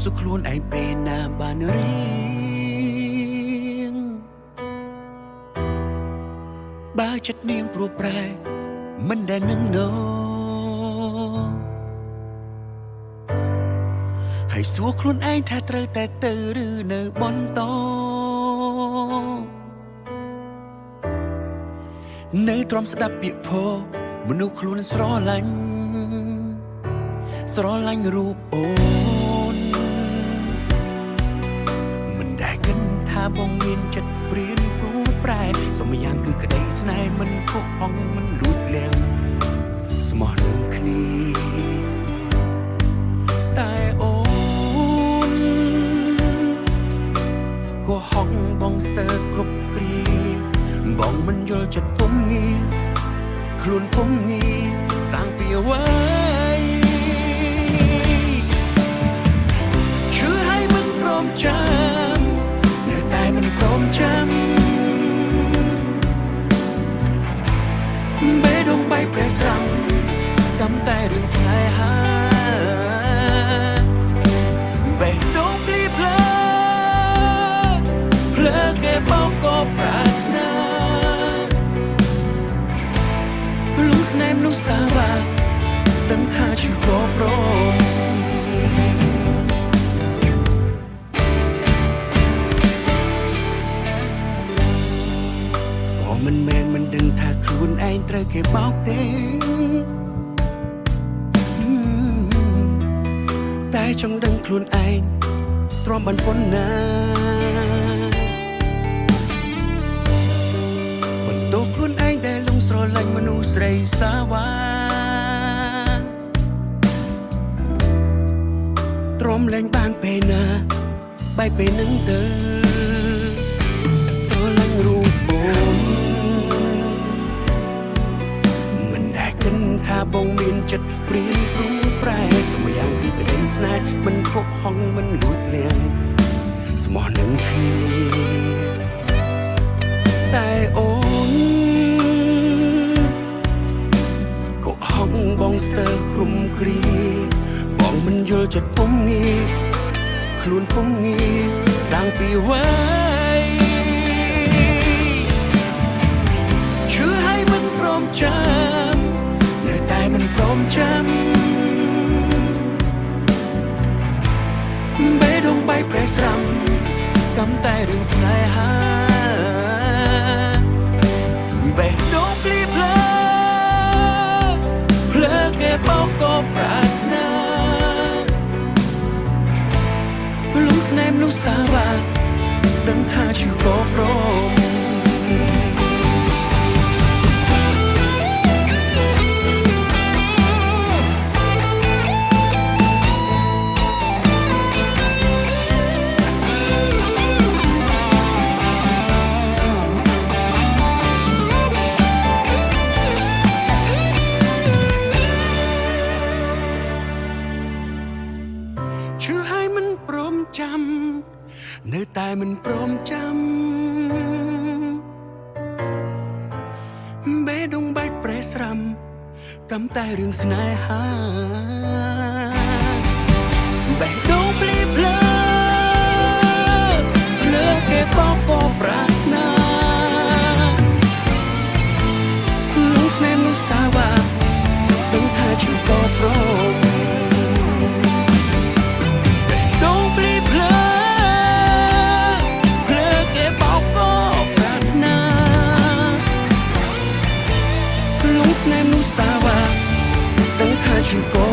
សុខ្លួនឯងពេលណាបានរៀងបើចិត្តនាងព្រោះប្រែមិនដែលនឹងណោហើយសួរខ្លួនឯងថាត្រូវតែទៅឬនៅបន្តនៅទ្រាំស្ដាប់ពាក្យពោលមនុស្សខ្លួនស្រឡាញ់រូបអូនមិនដែលគិតថាបងមានចិត្តព្រានព្រោះប្រែសមយ៉ាងគឺក្តីស្នេហ៍មិនខុសហងមិនលួចលាងស្មោះនឹងគ្នាតែអូនក៏ហងបងស្ទើរគ្រប់គ្រាបងមិនយល់ចិត្តពុំងាខ្លួនពុំងាសាំងពីអ្វីឈឺឲ្យមិនព្រមចាំនៅតែមិនព្រមចាំបេះដូងបែកប្រេះស្រាំកំតែរឿងស្នេហាបេះដូងភ្លីភ្លើគេបោកក៏ប្រាថ្នាលំស្នេហ៍មនុស្សសាវាដឹងថាជឿក៏ព្រមក៏មិនមែនមិនដឹងថាខ្លួនឯងត្រូវគេបោកទេតែចង់ដឹងខ្លួនឯងទ្រាំបានប៉ុណ្ណាបន្ទោសខ្លួនឯងដែលលងស្រឡាញ់មនុស្សស្រីសាវាទ្រាំលែងបានពេលណាបែកពេលនឹងទៅស្រឡាញ់រូបអូនមិនដែលគិតថាបងមានចិត្តព្រានព្រោះប្រែសមយ៉ាងគឺក្តីស្នេហ៍មិនខុសហងមិនលួចលាងស្មោះនឹងគ្នាតែអូនក៏ហងបងស្ទើរគ្រំគ្រីបងមិនយល់ចិត្តពុំងាខ្លួនពុំងាសាំងពីអ្វីឈឺឲ្យមិនព្រមចាំនៅតែមិនព្រមចាំបេះដូងបែកប្រេះស្រាំកំតែរឿងស្នេហាបេះដូងភ្លីភ្លើគេបោកក៏ប្រាថ្នាលំស្នេហ៍មនុស្សសាវាដឹងថាជឿក៏ព្រមឈឺឲ្យមិនព្រមចាំនៅតែមិនព្រមចាំបេះដូងបែកប្រេះស្រាំកំតែរឿងស្នេហាបេះដូងភ្លីភ្លើគេបោកក៏ប្រាថ្នាលងស្នេហ៍មនុស្សសាវាដឹងថាជឿក៏ព្រមជឿក៏